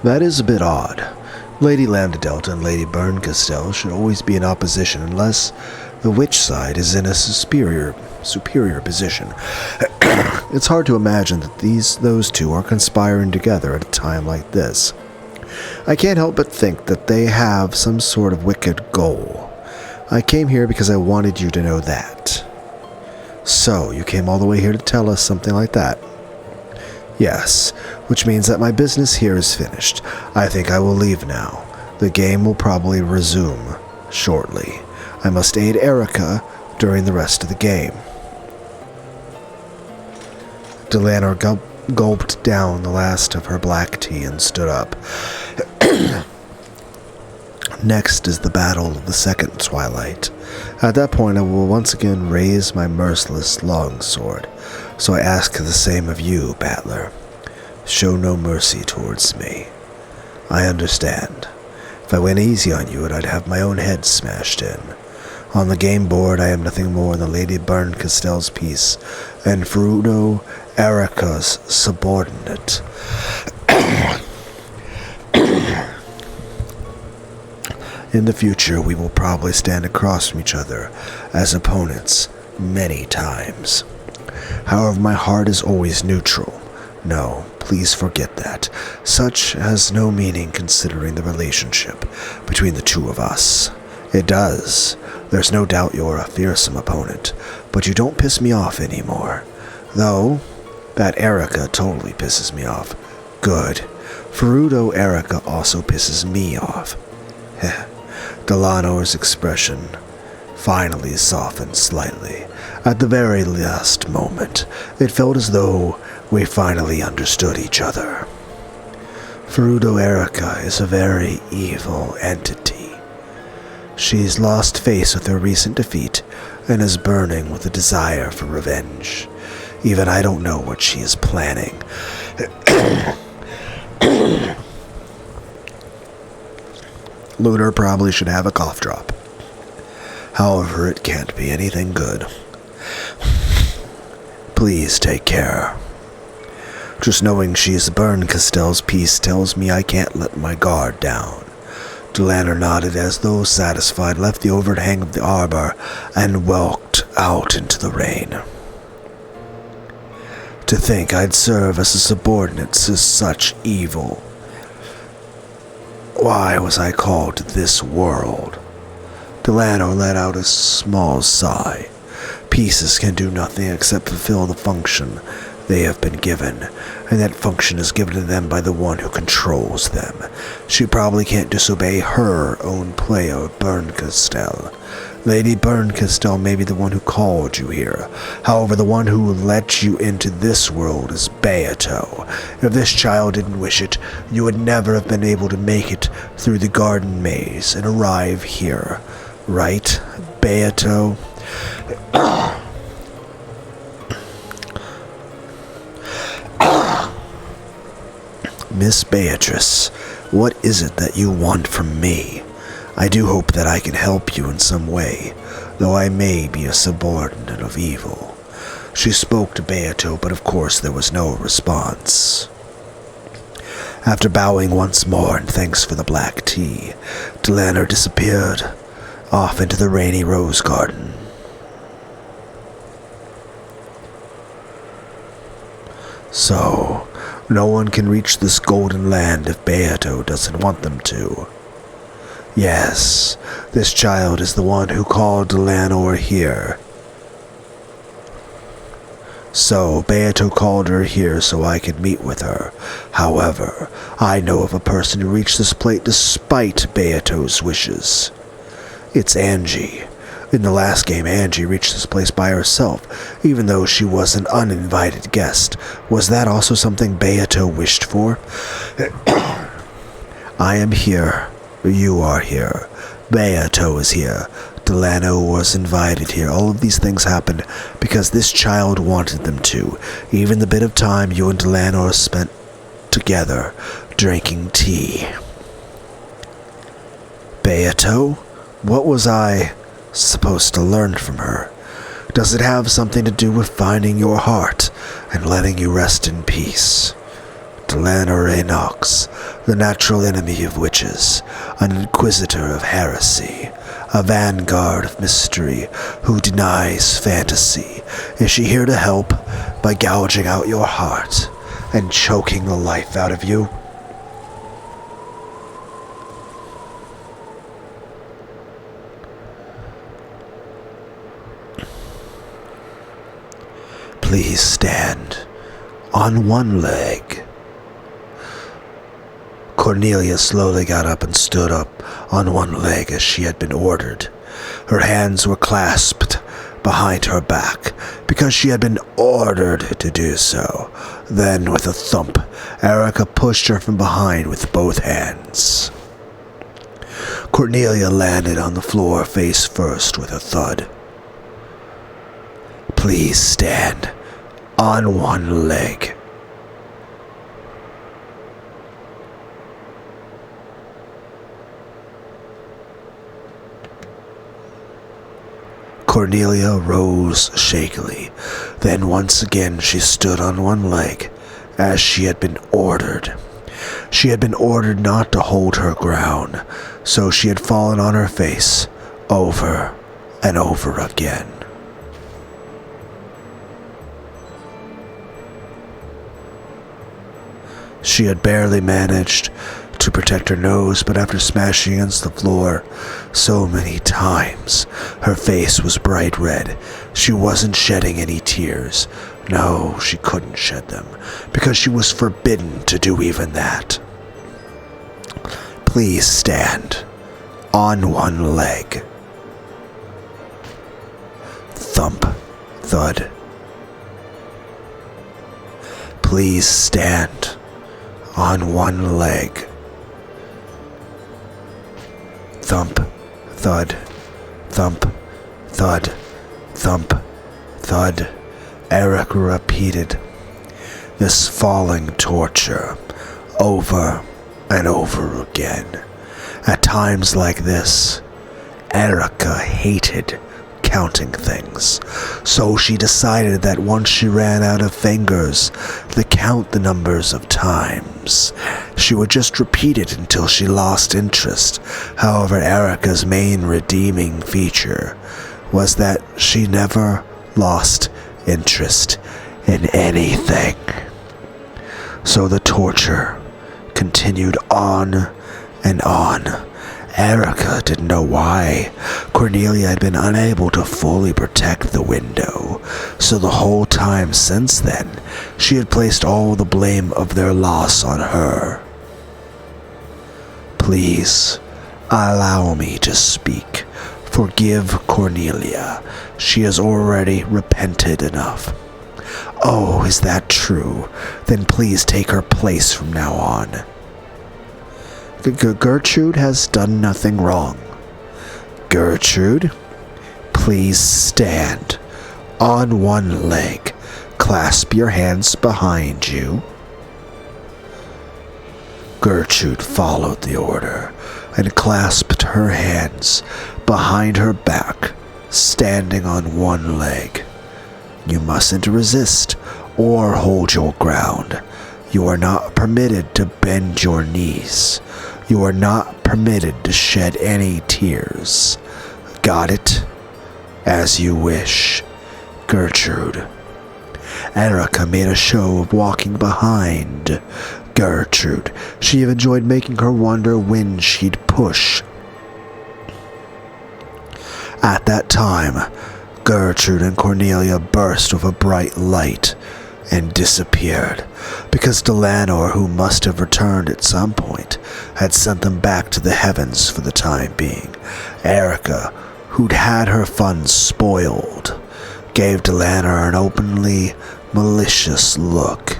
That is a bit odd. Lady Landadelta and Lady Burncastel should always be in opposition unless the witch side is in a superior position. It's hard to imagine that those two are conspiring together at a time like this. I can't help but think that they have some sort of wicked goal. I came here because I wanted you to know that. So, you came all the way here to tell us something like that? Yes, which means that my business here is finished. I think I will leave now. The game will probably resume shortly. I must aid Erica during the rest of the game. Delanor gulped down the last of her black tea and stood up. Next is the battle of the second twilight. At that point, I will once again raise my merciless longsword. So I ask the same of you, Battler. Show no mercy towards me. I understand. If I went easy on you, I'd have my own head smashed in. On the game board, I am nothing more than Lady Burncastel's piece, and Frudo Erica's subordinate. In the future, we will probably stand across from each other as opponents many times. However, my heart is always neutral. No, please forget that. Such has no meaning considering the relationship between the two of us. It does. There's no doubt you're a fearsome opponent, but you don't piss me off anymore. Though, that Erica totally pisses me off. Good. Frudo Erica also pisses me off. Heh. Delanor's expression finally softened slightly. At the very last moment, it felt as though we finally understood each other. Frudo Erica is a very evil entity. She's lost face with her recent defeat and is burning with a desire for revenge. Even I don't know what she is planning. Lunar probably should have a cough drop. However, it can't be anything good. Please take care. Just knowing she's Burncastel's piece tells me I can't let my guard down. Delanor nodded as though satisfied, left the overhang of the arbor, and walked out into the rain. To think I'd serve as a subordinate to such evil. Why was I called to this world? Delanor let out a small sigh. Pieces can do nothing except fulfill the function they have been given, and that function is given to them by the one who controls them. She probably can't disobey her own player, Burncastel. Lady Burncastel may be the one who called you here. However, the one who let you into this world is Beato. If this child didn't wish it, you would never have been able to make it through the garden maze and arrive here. Right, Beato? Miss Beatrice, what is it that you want from me? I do hope that I can help you in some way, though I may be a subordinate of evil. She spoke to Beato, but of course there was no response. After bowing once more and thanks for the black tea, Delanor disappeared off into the rainy rose garden. So, no one can reach this golden land if Beato doesn't want them to. Yes, this child is the one who called Delanor here. So, Beato called her here so I could meet with her. However, I know of a person who reached this place despite Beato's wishes. It's Angie. In the last game, Angie reached this place by herself, even though she was an uninvited guest. Was that also something Beato wished for? I am here. You are here. Beato is here. Delanor was invited here. All of these things happened because this child wanted them to. Even the bit of time you and Delanor spent together drinking tea. Beato? What was I supposed to learn from her? Does it have something to do with finding your heart and letting you rest in peace? Lunar Nox, the natural enemy of witches, an inquisitor of heresy, a vanguard of mystery who denies fantasy. Is she here to help by gouging out your heart and choking the life out of you? Please stand on one leg. Cornelia slowly got up and stood up on one leg as she had been ordered. Her hands were clasped behind her back because she had been ordered to do so. Then, with a thump, Erica pushed her from behind with both hands. Cornelia landed on the floor face first with a thud. Please stand on one leg. Cornelia rose shakily. Then once again she stood on one leg, as she had been ordered. She had been ordered not to hold her ground, so she had fallen on her face over and over again. She had barely managed to protect her nose, but after smashing against the floor so many times, her face was bright red. She wasn't shedding any tears. No, she couldn't shed them, because she was forbidden to do even that. Please stand on one leg. Thump, thud. Please stand on one leg. Thump, thud, thump, thud, thump, thud. Eric repeated this falling torture over and over again. At times like this, Erica hated counting things, so she decided that once she ran out of fingers to count the numbers of times, she would just repeat it until she lost interest. However, Erica's main redeeming feature was that she never lost interest in anything. So the torture continued on and on. Erica didn't know why. Cornelia had been unable to fully protect the window, so the whole time since then, she had placed all the blame of their loss on her. Please, allow me to speak. Forgive Cornelia. She has already repented enough. Oh, is that true? Then please take her place from now on. Gertrude has done nothing wrong. Gertrude, please stand on one leg. Clasp your hands behind you. Gertrude followed the order and clasped her hands behind her back, standing on one leg. You mustn't resist or hold your ground. You are not permitted to bend your knees. You are not permitted to shed any tears. Got it? As you wish, Gertrude. Erica made a show of walking behind Gertrude. She even enjoyed making her wonder when she'd push. At that time, Gertrude and Cornelia burst with a bright light and disappeared, because Delanor, who must have returned at some point, had sent them back to the heavens for the time being. Erica, who'd had her fun spoiled, gave Delanor an openly malicious look.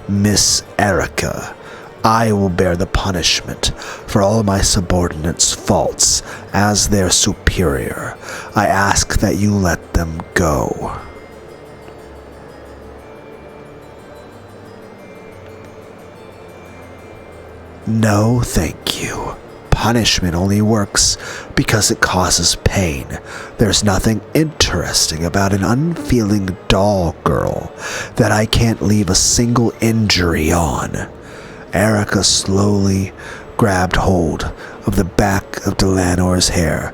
Miss Erica, I will bear the punishment for all my subordinates' faults as their superior. I ask that you let them go. No, thank you. punishment only works because it causes pain. There's nothing interesting about an unfeeling doll girl that I can't leave a single injury on. Erica slowly grabbed hold of the back of Delanor's hair,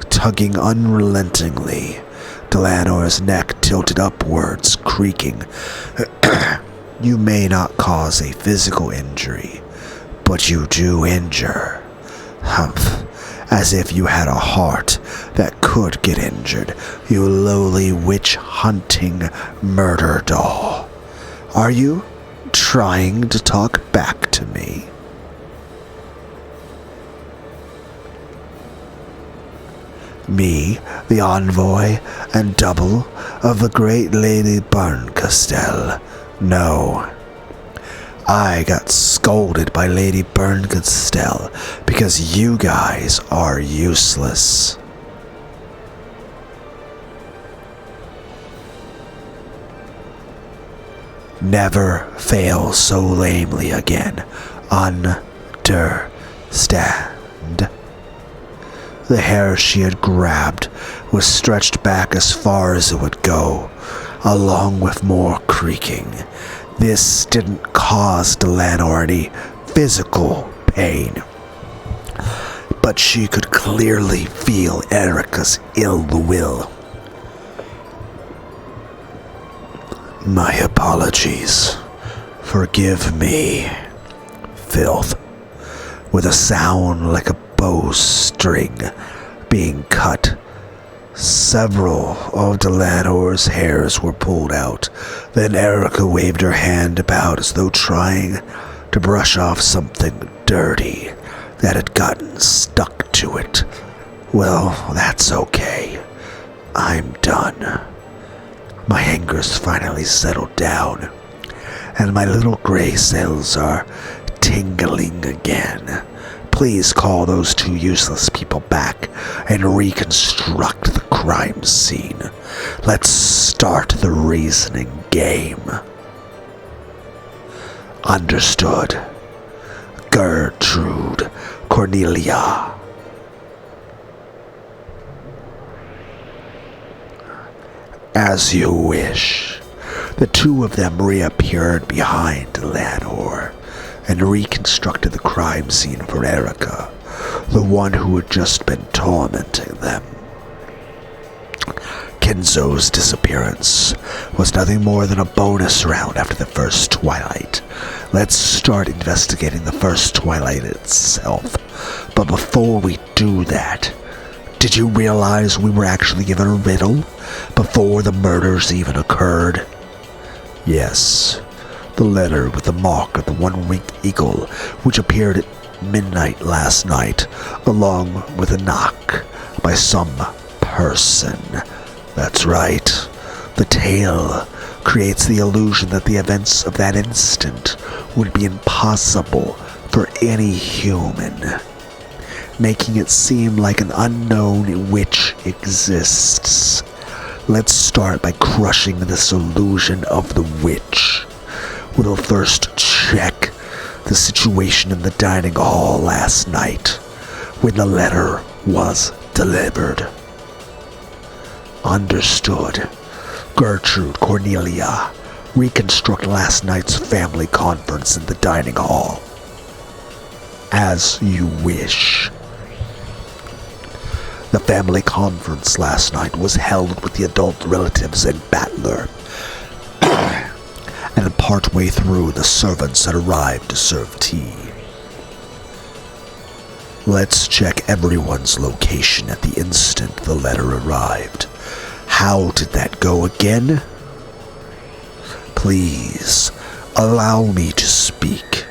tugging unrelentingly. Delanor's neck tilted upwards, creaking. You may not cause a physical injury, but you do injure. Humph. As if you had a heart that could get injured, you lowly witch-hunting murder doll. Are you trying to talk back to me? Me, the envoy and double of the great Lady Bernkastel. No. I got scolded by Lady Bernkastel because you guys are useless. Never fail so lamely again. Understand? The hair she had grabbed was stretched back as far as it would go, along with more creaking. This didn't cause Delanor any physical pain, but she could clearly feel Erica's ill will. My apologies. Forgive me, filth. With a sound like a bowstring being cut, several of Delanor's hairs were pulled out. Then Erica waved her hand about as though trying to brush off something dirty that had gotten stuck to it. Well, that's okay. I'm done. My anger's finally settled down, and my little gray cells are tingling again. Please call those two useless people back and reconstruct the crime scene. Let's start the reasoning game. Understood. Gertrude Cornelia. As you wish. The two of them reappeared behind Delanor and reconstructed the crime scene for Erica, the one who had just been tormenting them. Kenzo's disappearance was nothing more than a bonus round after the first Twilight. Let's start investigating the first Twilight itself. But before we do that, did you realize we were actually given a riddle before the murders even occurred? Yes. The letter with the mark of the one-winged eagle, which appeared at midnight last night, along with a knock by some person. That's right. The tale creates the illusion that the events of that instant would be impossible for any human, making it seem like an unknown witch exists. Let's start by crushing this illusion of the witch. We'll first check the situation in the dining hall last night when the letter was delivered. Understood. Gertrude Cornelia, reconstruct last night's family conference in the dining hall. As you wish. The family conference last night was held with the adult relatives and Battler. And partway through, the servants had arrived to serve tea. Let's check everyone's location at the instant the letter arrived. How did that go again? Please, allow me to speak.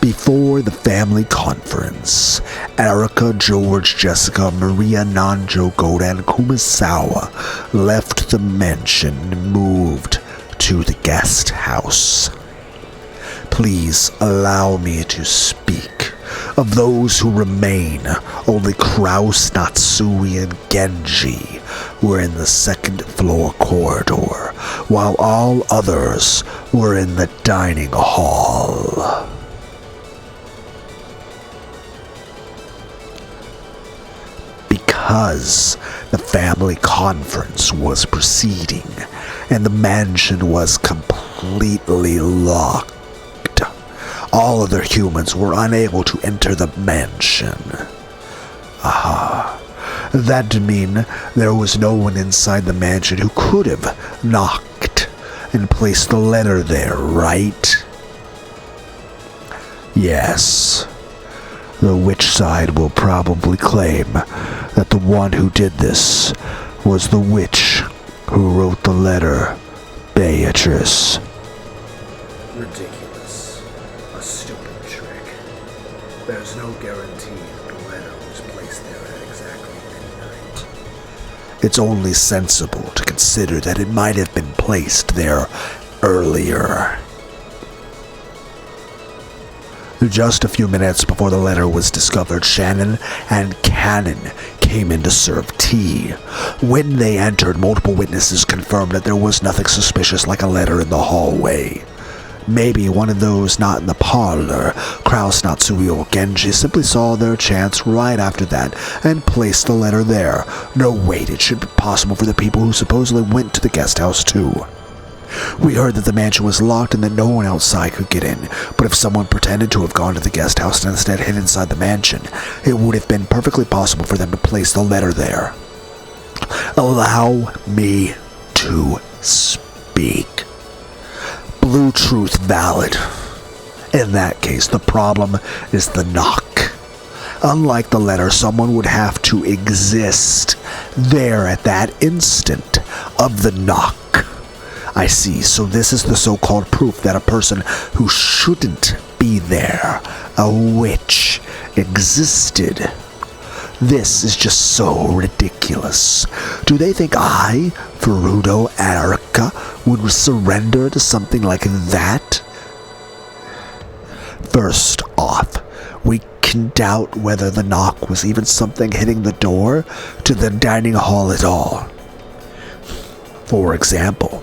Before the family conference, Erica, George, Jessica, Maria, Nanjo, Goda, and Kumasawa left the mansion and moved to the guest house. Please allow me to speak. Of those who remain, only Kraus, Natsui, and Genji were in the second floor corridor, while all others were in the dining hall. because the family conference was proceeding and the mansion was completely locked. All other humans were unable to enter the mansion. That'd mean there was no one inside the mansion who could have knocked and placed the letter there, right? Yes. The witch side will probably claim that the one who did this was the witch who wrote the letter, Beatrice. Ridiculous. A stupid trick. There's no guarantee that the letter was placed there at exactly midnight. It's only sensible to consider that it might have been placed there earlier. Just a few minutes before the letter was discovered, Shannon and Cannon came in to serve tea. When they entered, multiple witnesses confirmed that there was nothing suspicious like a letter in the hallway. Maybe one of those not in the parlor, Kraus, Natsui, or Genji, simply saw their chance right after that and placed the letter there. No, wait, it should be possible for the people who supposedly went to the guest house too. We heard that the mansion was locked and that no one outside could get in, but if someone pretended to have gone to the guest house and instead hid inside the mansion, it would have been perfectly possible for them to place the letter there. Allow me to speak. Blue truth valid. In that case, the problem is the knock. Unlike the letter, someone would have to exist there at that instant of the knock. I see, so this is the so-called proof that a person who shouldn't be there, a witch, existed. This is just so ridiculous. Do they think I, Furuto Erica, would surrender to something like that? First off, we can doubt whether the knock was even something hitting the door to the dining hall at all. For example,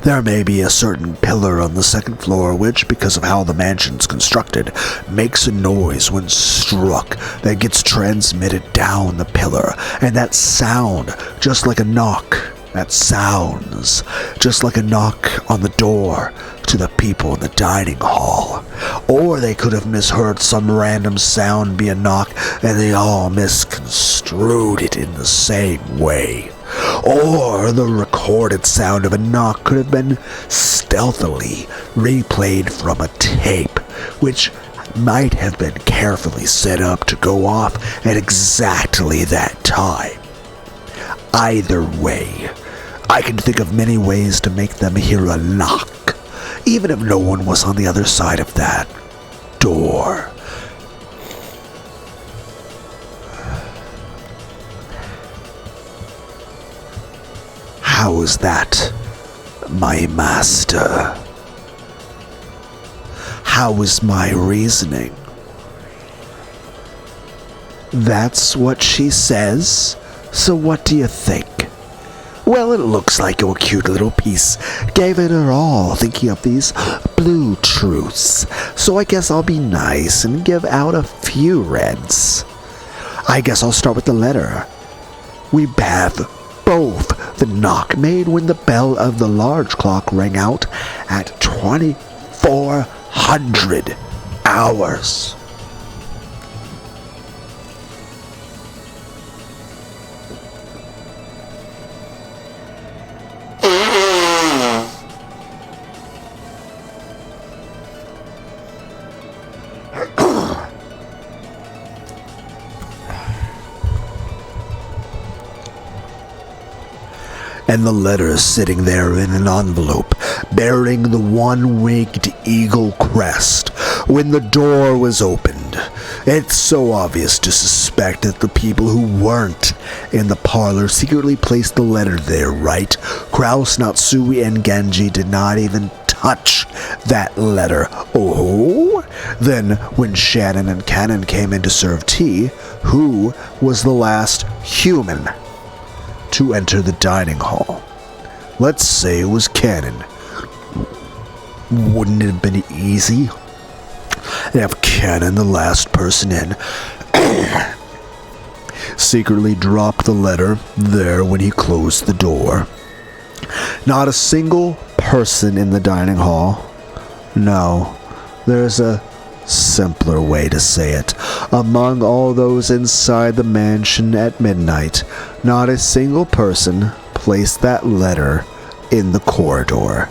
there may be a certain pillar on the second floor which, because of how the mansion's constructed, makes a noise when struck that gets transmitted down the pillar, and that sound, just like a knock, that sounds just like a knock on the door to the people in the dining hall. Or they could have misheard some random sound be a knock and they all misconstrued it in the same way. Or the recorded sound of a knock could have been stealthily replayed from a tape, which might have been carefully set up to go off at exactly that time. Either way, I can think of many ways to make them hear a knock, even if no one was on the other side of that door. How is that, my master? How is my reasoning? That's what she says, so what do you think? Well, it looks like your cute little piece gave it her all thinking of these blue truths, so I guess I'll be nice and give out a few reds. I guess I'll start with the letter. We have both the knock made when the bell of the large clock rang out at 2400 hours. And the letter sitting there in an envelope, bearing the one-winged eagle crest, when the door was opened. It's so obvious to suspect that the people who weren't in the parlor secretly placed the letter there, right? Kraus, Natsui, and Genji did not even touch that letter. Oh? Then, when Shannon and Cannon came in to serve tea, who was the last human to enter the dining hall? Let's say it was Cannon. Wouldn't it have been easy to have Cannon the last person in? secretly dropped the letter there when he closed the door. Not a single person in the dining hall. No, there's a simpler way to say it. Among all those inside the mansion at midnight, not a single person placed that letter in the corridor.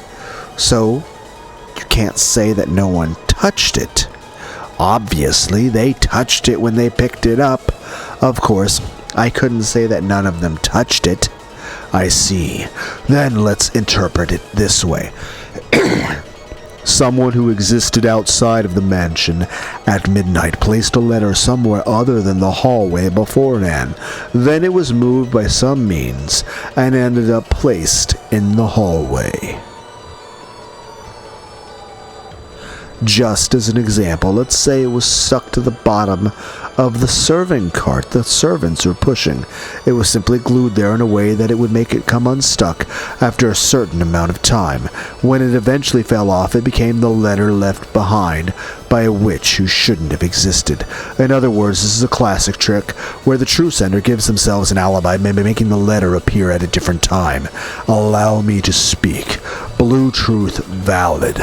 So, you can't say that no one touched it. Obviously, they touched it when they picked it up. Of course, I couldn't say that none of them touched it. I see. Then let's interpret it this way. Someone who existed outside of the mansion at midnight placed a letter somewhere other than the hallway beforehand. Then it was moved by some means and ended up placed in the hallway. Just as an example, let's say it was stuck to the bottom of the serving cart the servants were pushing. It was simply glued there in a way that it would make it come unstuck after a certain amount of time. When it eventually fell off, it became the letter left behind by a witch who shouldn't have existed. In other words, this is a classic trick where the true sender gives themselves an alibi by making the letter appear at a different time. Allow me to speak. Blue truth valid.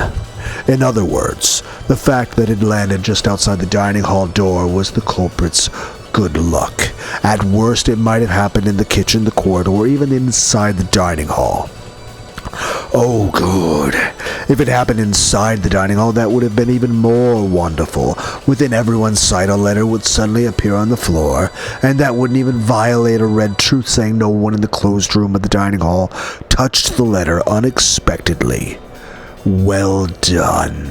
In other words, the fact that it landed just outside the dining hall door was the culprit's good luck. At worst, it might have happened in the kitchen, the corridor, or even inside the dining hall. Oh, good. If it happened inside the dining hall, that would have been even more wonderful. Within everyone's sight, a letter would suddenly appear on the floor, and that wouldn't even violate a red truth saying no one in the closed room of the dining hall touched the letter unexpectedly. Well done.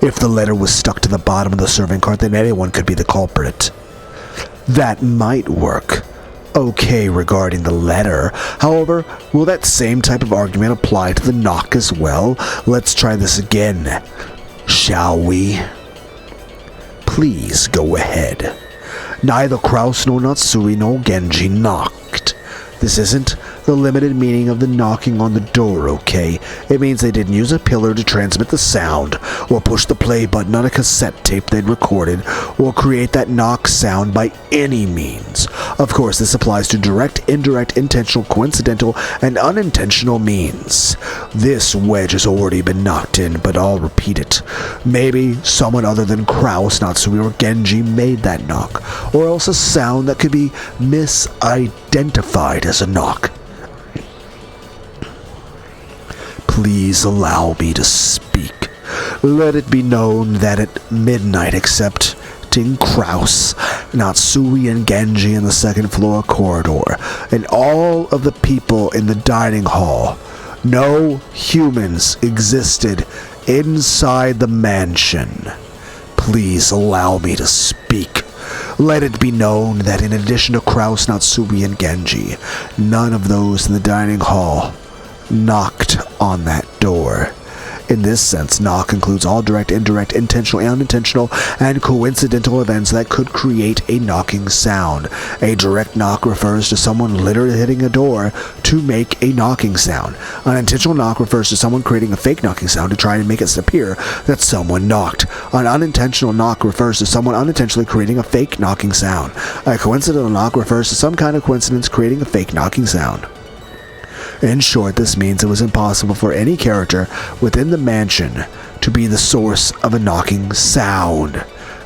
If the letter was stuck to the bottom of the serving cart, then anyone could be the culprit. That might work. Okay regarding the letter. However, will that same type of argument apply to the knock as well? Let's try this again. Shall we? Please go ahead. Neither Kraus nor Natsui nor Genji knocked. This isn't the limited meaning of the knocking on the door, okay? It means they didn't use a pillar to transmit the sound, or push the play button on a cassette tape they'd recorded, or create that knock sound by any means. Of course, this applies to direct, indirect, intentional, coincidental, and unintentional means. This wedge has already been knocked in, but I'll repeat it. Maybe someone other than Kraus, Natsui, or Genji made that knock, or else a sound that could be misidentified as a knock. Please allow me to speak. Let it be known that at midnight, excepting Kraus, Natsui, and Genji in the second floor corridor, and all of the people in the dining hall, no humans existed inside the mansion. Please allow me to speak. Let it be known that in addition to Kraus, Natsui, and Genji, none of those in the dining hall knocked on that door. In this sense, knock includes all direct, indirect, intentional, unintentional, and coincidental events that could create a knocking sound. A direct knock refers to someone literally hitting a door to make a knocking sound. An intentional knock refers to someone creating a fake knocking sound to try and make it appear that someone knocked. An unintentional knock refers to someone unintentionally creating a fake knocking sound. A coincidental knock refers to some kind of coincidence creating a fake knocking sound. In short, this means it was impossible for any character within the mansion to be the source of a knocking sound.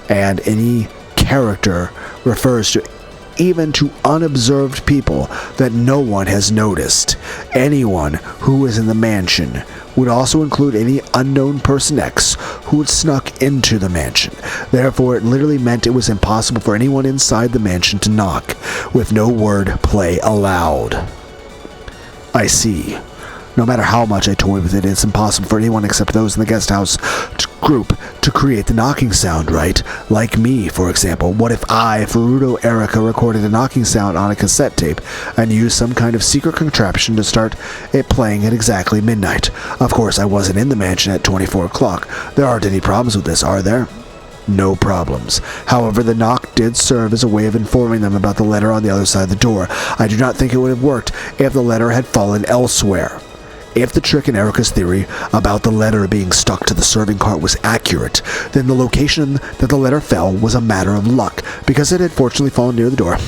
And any character refers to even to unobserved people that no one has noticed. Anyone who is in the mansion would also include any unknown person X who had snuck into the mansion. Therefore, it literally meant it was impossible for anyone inside the mansion to knock, with no word play allowed. I see. No matter how much I toyed with it, it's impossible for anyone except those in the guest house group to create the knocking sound, right? Like me, for example. What if I, Furuto Erica, recorded a knocking sound on a cassette tape and used some kind of secret contraption to start it playing at exactly midnight? Of course, I wasn't in the mansion at 24 o'clock. There aren't any problems with this, are there? No problems. However, the knock did serve as a way of informing them about the letter on the other side of the door. I do not think it would have worked if the letter had fallen elsewhere. If the trick in Erica's theory about the letter being stuck to the serving cart was accurate, then the location that the letter fell was a matter of luck, because it had fortunately fallen near the door.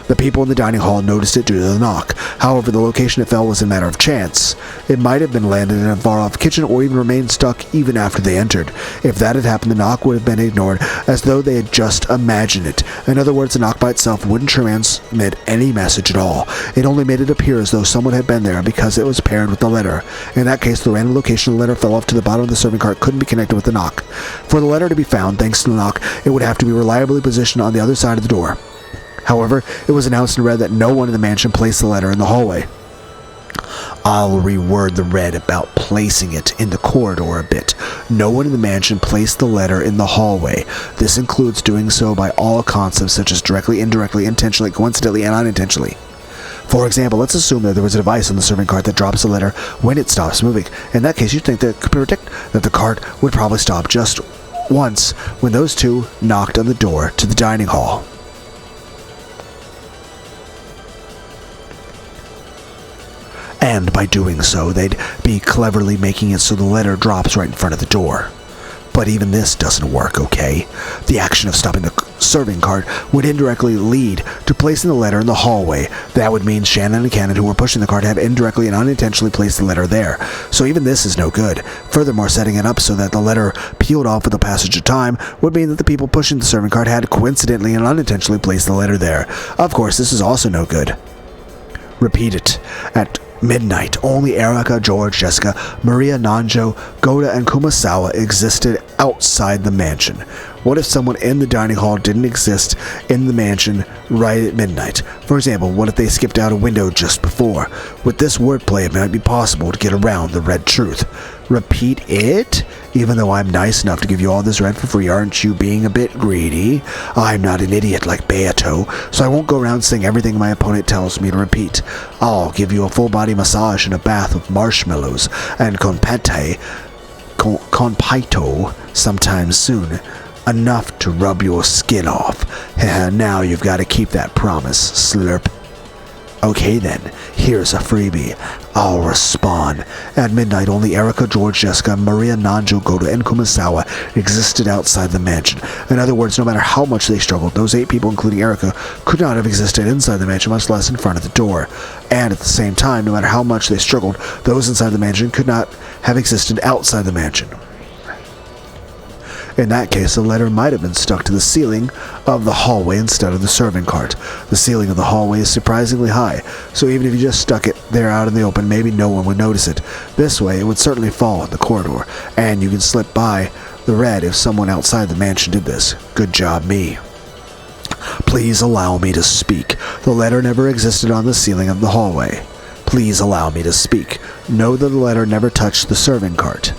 The people in the dining hall noticed it due to the knock. However, the location it fell was a matter of chance. It might have been landed in a far-off kitchen or even remained stuck even after they entered. If that had happened, the knock would have been ignored as though they had just imagined it. In other words, the knock by itself wouldn't transmit any message at all. It only made it appear as though someone had been there because it was paired with the letter. In that case, the random location the letter fell off to the bottom of the serving cart couldn't be connected with the knock. For the letter to be found, thanks to the knock, it would have to be reliably positioned on the other side of the door. However, it was announced in red that no one in the mansion placed the letter in the hallway. I'll reword the red about placing it in the corridor a bit. No one in the mansion placed the letter in the hallway. This includes doing so by all concepts such as directly, indirectly, intentionally, coincidentally, and unintentionally. For example, let's assume that there was a device on the serving cart that drops the letter when it stops moving. In that case, you'd think that it could predict that the cart would probably stop just once when those two knocked on the door to the dining hall. And by doing so, they'd be cleverly making it so the letter drops right in front of the door. But even this doesn't work, okay? The action of stopping the serving cart would indirectly lead to placing the letter in the hallway. That would mean Shannon and Cannon, who were pushing the cart, had indirectly and unintentionally placed the letter there. So even this is no good. Furthermore, setting it up so that the letter peeled off with the passage of time would mean that the people pushing the serving cart had coincidentally and unintentionally placed the letter there. Of course, this is also no good. Repeat it. At midnight, only Erica, George, Jessica, Maria, Nanjo, Goda, and Kumasawa existed outside the mansion. What if someone in the dining hall didn't exist in the mansion right at midnight? For example, what if they skipped out a window just before? With this wordplay, it might be possible to get around the red truth. Repeat it? Even though I'm nice enough to give you all this red for free, aren't you being a bit greedy? I'm not an idiot like Beato, so I won't go around saying everything my opponent tells me to repeat. I'll give you a full-body massage and a bath of marshmallows and conpaito sometime soon. Enough to rub your skin off. Now you've got to keep that promise, slurp. Okay then, here's a freebie. I'll respond. At midnight, only Erica, George, Jessica, Maria, Nanjo, Goda, and Kumasawa existed outside the mansion. In other words, no matter how much they struggled, those 8 people, including Erica, could not have existed inside the mansion, much less in front of the door. And at the same time, no matter how much they struggled, those inside the mansion could not have existed outside the mansion. In that case, the letter might have been stuck to the ceiling of the hallway instead of the serving cart. The ceiling of the hallway is surprisingly high, so even if you just stuck it there out in the open, maybe no one would notice it. This way, it would certainly fall in the corridor, and you can slip by the red if someone outside the mansion did this. Good job, me. Please allow me to speak. The letter never existed on the ceiling of the hallway. Please allow me to speak. Know that the letter never touched the serving cart.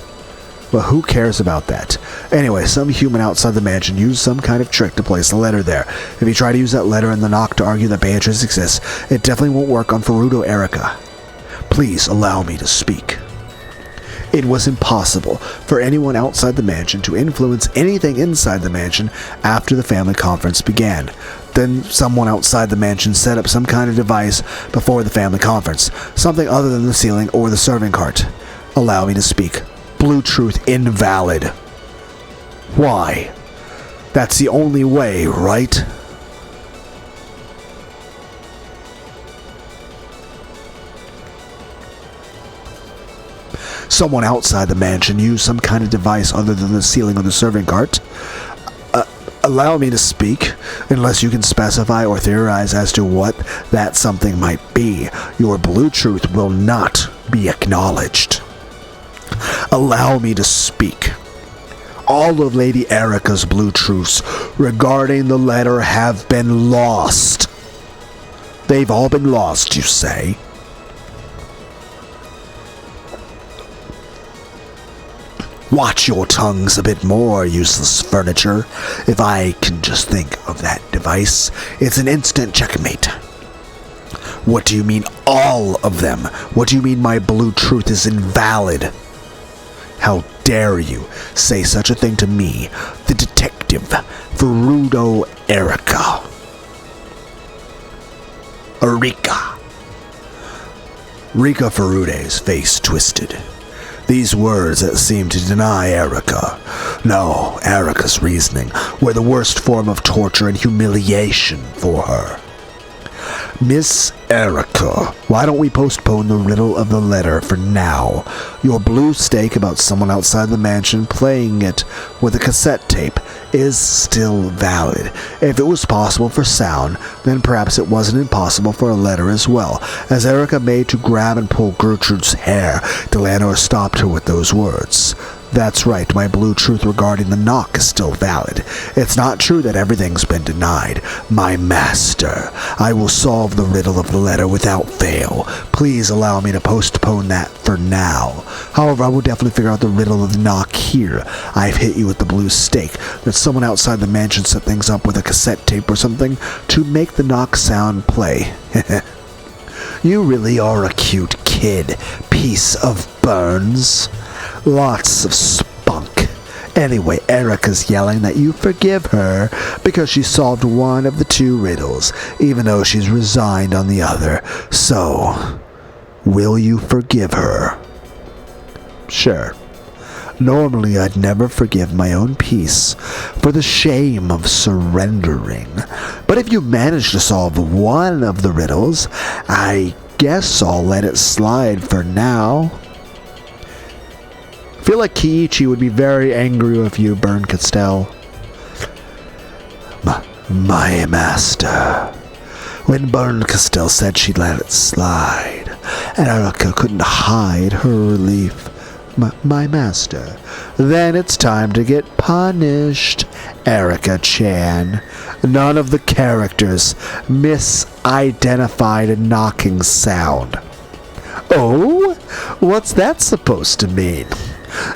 But who cares about that? Anyway, some human outside the mansion used some kind of trick to place the letter there. If you try to use that letter in the knock to argue that Beatrice exists, it definitely won't work on Furuto Erica. Please allow me to speak. It was impossible for anyone outside the mansion to influence anything inside the mansion after the family conference began. Then someone outside the mansion set up some kind of device before the family conference, something other than the ceiling or the serving cart. Allow me to speak. Blue truth invalid. Why? That's the only way, right? Someone outside the mansion used some kind of device other than the ceiling or the serving cart. Allow me to speak, unless you can specify or theorize as to what that something might be. Your blue truth will not be acknowledged. Allow me to speak. All of Lady Erica's blue truths regarding the letter have been lost. They've all been lost, you say? Watch your tongues a bit more, useless furniture. If I can just think of that device, it's an instant checkmate. What do you mean, all of them? What do you mean my blue truth is invalid? How dare you say such a thing to me, the detective, Furuto Erica? Rika Furute's face twisted. These words that seemed to deny Erica. No, Erica's reasoning were the worst form of torture and humiliation for her. Miss Erica, why don't we postpone the riddle of the letter for now? Your blue stake about someone outside the mansion playing it with a cassette tape is still valid. If it was possible for sound, then perhaps it wasn't impossible for a letter as well. As Erica made to grab and pull Gertrude's hair, Delanor stopped her with those words. That's right, my blue truth regarding the knock is still valid. It's not true that everything's been denied. My master, I will solve the riddle of the letter without fail. Please allow me to postpone that for now. However, I will definitely figure out the riddle of the knock here. I've hit you with the blue stake that someone outside the mansion set things up with a cassette tape or something to make the knock sound play. You really are a cute kid, piece of Burns. Lots of spunk. Anyway, Erica's yelling that you forgive her because she solved one of the two riddles, even though she's resigned on the other. So, will you forgive her? Sure. Normally, I'd never forgive my own peace for the shame of surrendering. But if you manage to solve one of the riddles, I guess I'll let it slide for now. I feel like Kiichi would be very angry with you, Burn Castell. My master. When Burn Castell said she'd let it slide, Erica couldn't hide her relief. My master. Then it's time to get punished, Erica-chan. None of the characters misidentified a knocking sound. Oh? What's that supposed to mean?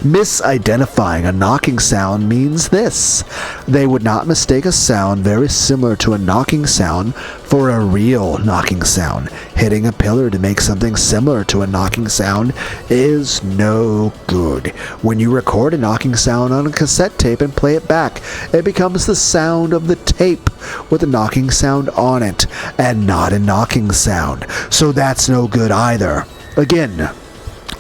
Misidentifying a knocking sound means this. They would not mistake a sound very similar to a knocking sound for a real knocking sound. Hitting a pillar to make something similar to a knocking sound is no good. When you record a knocking sound on a cassette tape and play it back, it becomes the sound of the tape with a knocking sound on it, and not a knocking sound. So that's no good either. Again,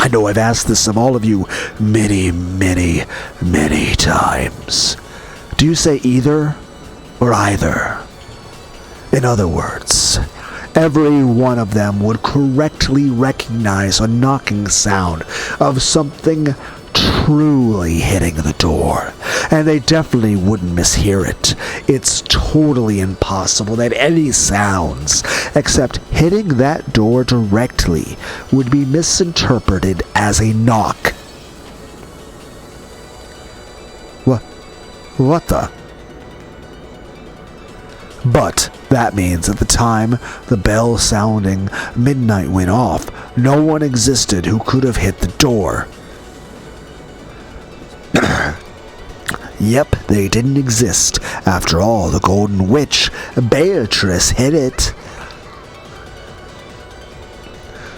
I know I've asked this of all of you many, many, many times. Do you say either or either? In other words, every one of them would correctly recognize a knocking sound of something truly hitting the door, and they definitely wouldn't mishear it. It's totally impossible that any sounds, except hitting that door directly, would be misinterpreted as a knock. What the? But that means at the time the bell sounding midnight went off, no one existed who could have hit the door. Yep, they didn't exist. After all, the Golden Witch, Beatrice, hit it.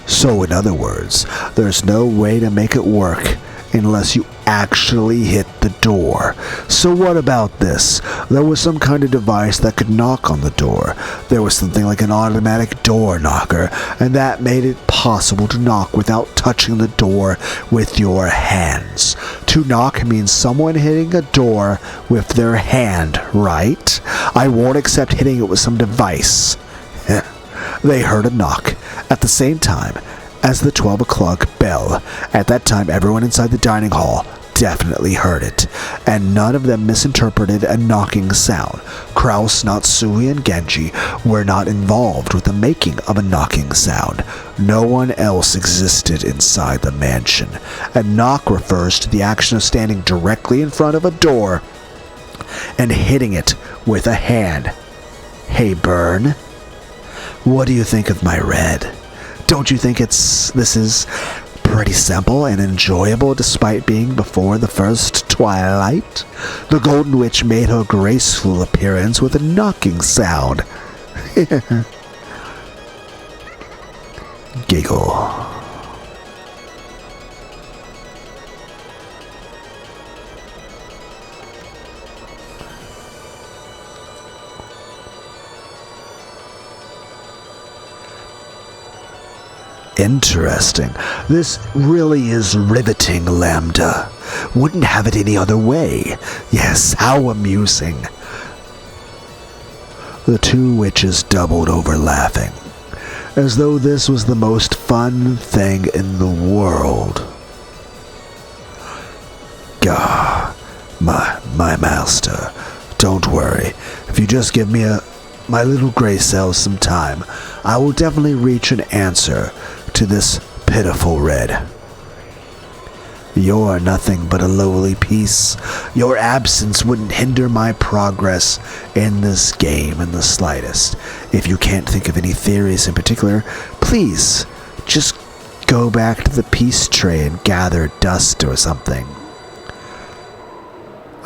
So in other words, there's no way to make it work unless you actually hit the door. So what about this? There was some kind of device that could knock on the door. There was something like an automatic door knocker, and that made it possible to knock without touching the door with your hands. To knock means someone hitting a door with their hand, right? I won't accept hitting it with some device. They heard a knock at the same time as the 12 o'clock bell. At that time, everyone inside the dining hall definitely heard it, and none of them misinterpreted a knocking sound. Kraus, Natsui, and Genji were not involved with the making of a knocking sound. No one else existed inside the mansion. A knock refers to the action of standing directly in front of a door and hitting it with a hand. Hey, Burn, what do you think of my red? Don't you think this is pretty simple and enjoyable despite being before the first twilight? The Golden Witch made her graceful appearance with a knocking sound. Giggle. Interesting. This really is riveting, Lambda. Wouldn't have it any other way. Yes, how amusing. The two witches doubled over laughing. as though this was the most fun thing in the world. Gah, my master, don't worry. If you just give me my little gray cells some time, I will definitely reach an answer to this pitiful red. You're nothing but a lowly piece. Your absence wouldn't hinder my progress in this game in the slightest. If you can't think of any theories in particular, please just go back to the peace tray and gather dust or something.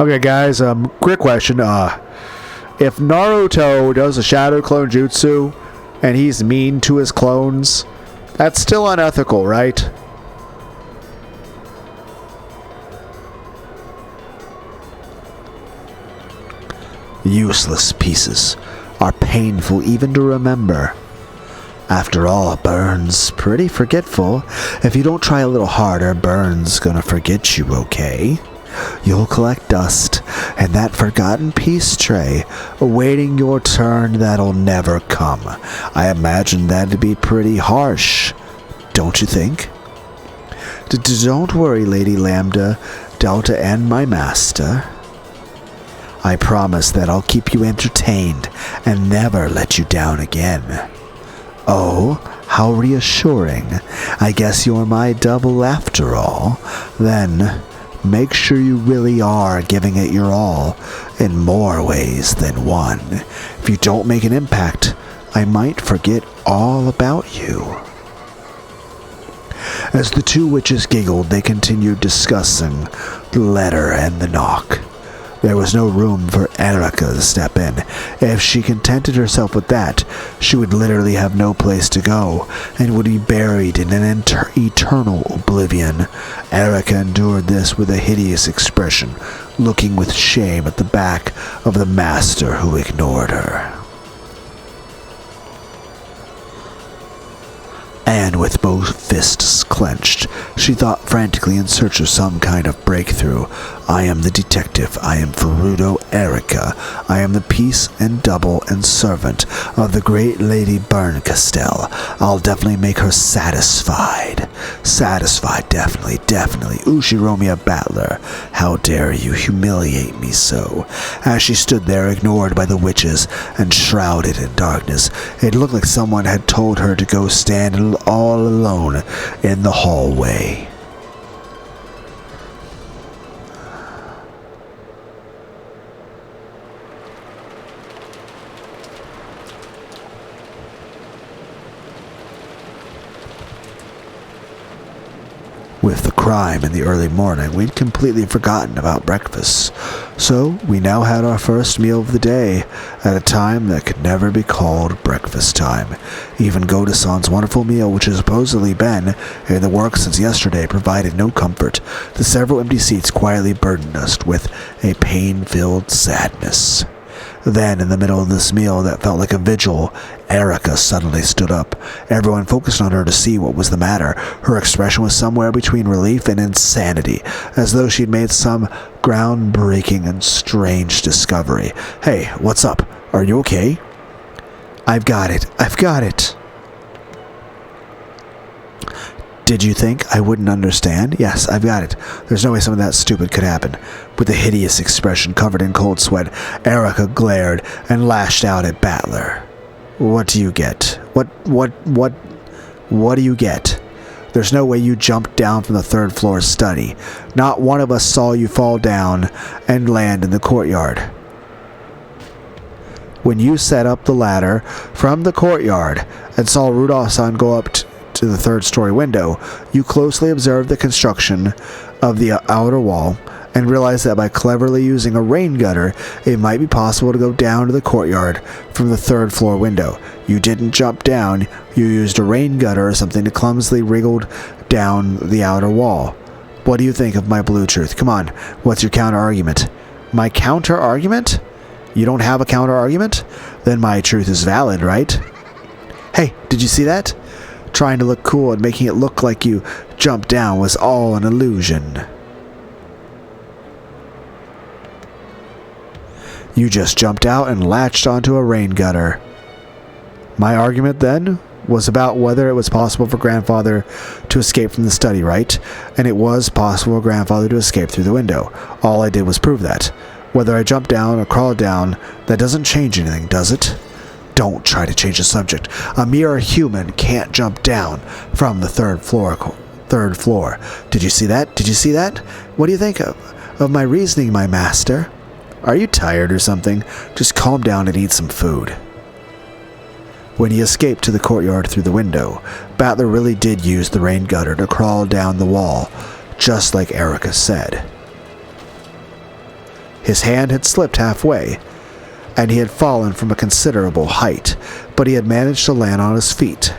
Okay, guys, quick question. If Naruto does a shadow clone jutsu and he's mean to his clones, that's still unethical, right? Useless pieces are painful even to remember. After all, Burns pretty forgetful. If you don't try a little harder, Burns gonna forget you, okay? You'll collect dust and that forgotten peace tray, awaiting your turn that'll never come. I imagine that'd be pretty harsh, don't you think? Don't worry, Lady Lambda, Delta, and my master. I promise that I'll keep you entertained and never let you down again. Oh, how reassuring. I guess you're my double after all. Then, make sure you really are giving it your all, in more ways than one. If you don't make an impact, I might forget all about you. As the two witches giggled, they continued discussing the letter and the knock. There was no room for Erica to step in. If she contented herself with that, she would literally have no place to go, and would be buried in an eternal oblivion. Erica endured this with a hideous expression, looking with shame at the back of the master who ignored her. And with both fists clenched, she thought frantically in search of some kind of breakthrough. I am the detective. I am Furuto Erica. I am the peace and double and servant of the great Lady Burncastel. I'll definitely make her satisfied. Satisfied, definitely. Ushiromiya Battler, how dare you humiliate me so? As she stood there, ignored by the witches and shrouded in darkness, it looked like someone had told her to go stand all alone in the hallway. With the crime in the early morning, we'd completely forgotten about breakfast, so we now had our first meal of the day at a time that could never be called breakfast time. Even Goda-san's wonderful meal, which has supposedly been in the works since yesterday, provided no comfort. The several empty seats quietly burdened us with a pain-filled sadness. Then, in the middle of this meal that felt like a vigil, Erica suddenly stood up. Everyone focused on her to see what was the matter. Her expression was somewhere between relief and insanity, as though she'd made some groundbreaking and strange discovery. Hey, what's up? Are you okay? I've got it. Did you think I wouldn't understand? Yes, I've got it. There's no way something that stupid could happen. With a hideous expression covered in cold sweat, Erica glared and lashed out at Battler. What do you get? What do you get? There's no way you jumped down from the third floor study. Not one of us saw you fall down and land in the courtyard. When you set up the ladder from the courtyard and saw Rudolph-san go up to the third-story window, you closely observed the construction of the outer wall and realized that by cleverly using a rain gutter, it might be possible to go down to the courtyard from the third-floor window. You didn't jump down, you used a rain gutter or something to clumsily wriggle down the outer wall. What do you think of my blue truth? Come on, what's your counter-argument? My counter-argument? You don't have a counter-argument? Then my truth is valid, right? Hey, did you see that? Trying to look cool and making it look like you jumped down was all an illusion. You just jumped out and latched onto a rain gutter. My argument then was about whether it was possible for Grandfather to escape from the study, right? And it was possible for Grandfather to escape through the window. All I did was prove that. Whether I jumped down or crawled down, that doesn't change anything, does it? Don't try to change the subject. A mere human can't jump down from the third floor. Did you see that? Did you see that? What do you think of my reasoning, my master? Are you tired or something? Just calm down and eat some food. When he escaped to the courtyard through the window, Battler really did use the rain gutter to crawl down the wall, just like Erica said. His hand had slipped halfway, and he had fallen from a considerable height, but he had managed to land on his feet.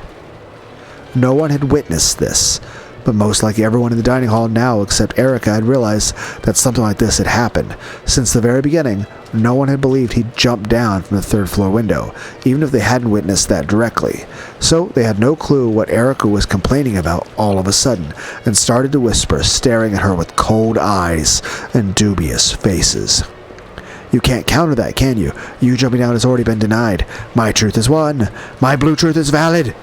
No one had witnessed this, but most likely everyone in the dining hall now except Erica had realized that something like this had happened. Since the very beginning, no one had believed he'd jumped down from the third floor window, even if they hadn't witnessed that directly. So they had no clue what Erica was complaining about all of a sudden, and started to whisper, staring at her with cold eyes and dubious faces. You can't counter that, can you? You jumping down has already been denied. My truth is won. My blue truth is valid.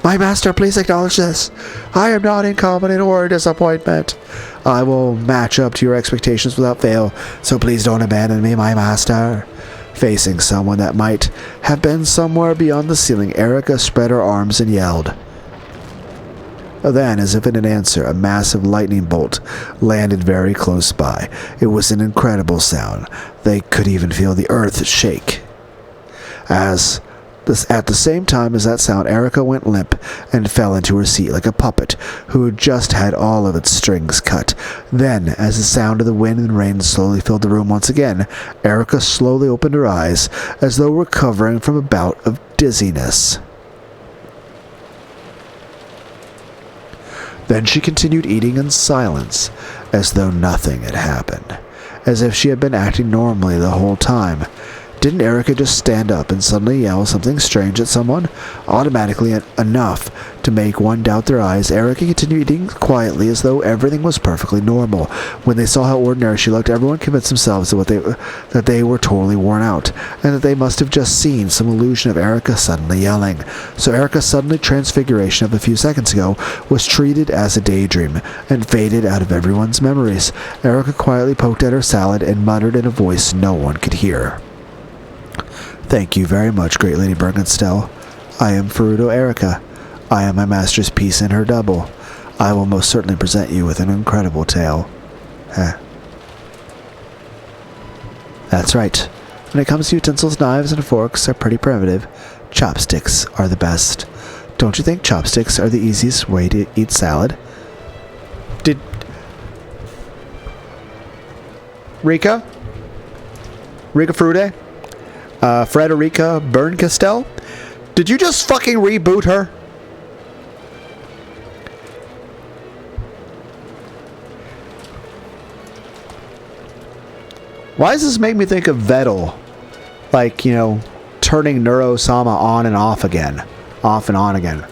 My master, please acknowledge this. I am not incompetent or a disappointment. I will match up to your expectations without fail, so please don't abandon me, my master. Facing someone that might have been somewhere beyond the ceiling, Erica spread her arms and yelled. Then, as if in an answer, a massive lightning bolt landed very close by. It was an incredible sound. They could even feel the earth shake. At the same time as that sound, Erica went limp and fell into her seat like a puppet who had just had all of its strings cut. Then, as the sound of the wind and rain slowly filled the room once again, Erica slowly opened her eyes as though recovering from a bout of dizziness. Then she continued eating in silence, as though nothing had happened, as if she had been acting normally the whole time. Didn't Erica just stand up and suddenly yell something strange at someone? Automatically enough to make one doubt their eyes, Erica continued eating quietly as though everything was perfectly normal. When they saw how ordinary she looked, everyone convinced themselves that they were totally worn out, and that they must have just seen some illusion of Erica suddenly yelling. So Erica's suddenly transfiguration of a few seconds ago was treated as a daydream, and faded out of everyone's memories. Erica quietly poked at her salad and muttered in a voice no one could hear. Thank you very much, great Lady Bergenstell. I am Furuto Erica. I am my master's piece and her double. I will most certainly present you with an incredible tale. That's right. When it comes to utensils, knives, and forks are pretty primitive. Chopsticks are the best. Don't you think chopsticks are the easiest way to eat salad? Did... Rika Frude? Frederica Berncastel? Did you just fucking reboot her? Why does this make me think of Vettel? Like, you know, turning Neuro-sama on and off again. Off and on again.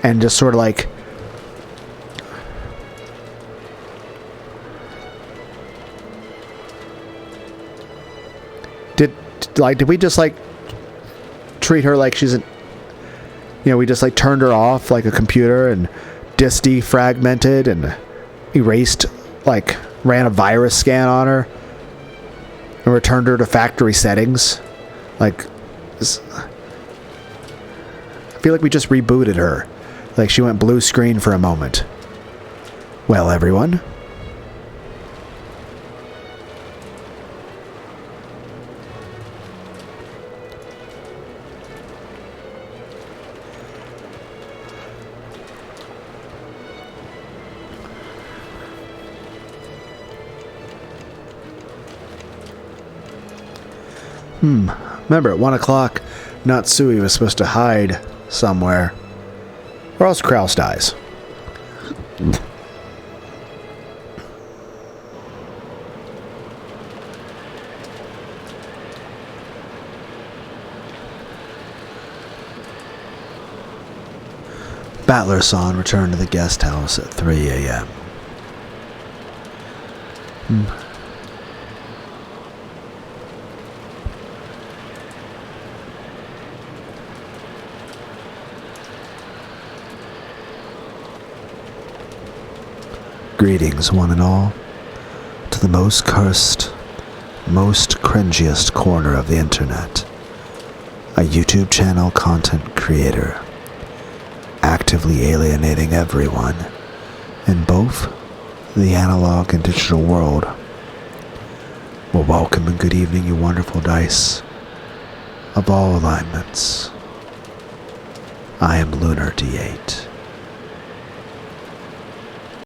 And just sort of like... Did we just like treat her like she's an, you know, we just like turned her off like a computer and disk defragmented and erased, like ran a virus scan on her and returned her to factory settings. Like, I feel like we just rebooted her. Like she went blue screen for a moment. Well, everyone. Remember, at 1 o'clock, Natsui was supposed to hide somewhere. Or else Kraus dies. Battler-san returned to the guest house at 3 a.m. Greetings, one and all, to the most cursed, most cringiest corner of the internet. A YouTube channel content creator, actively alienating everyone in both the analog and digital world. Well, welcome and good evening, you wonderful dice of all alignments. I am Lunar D8.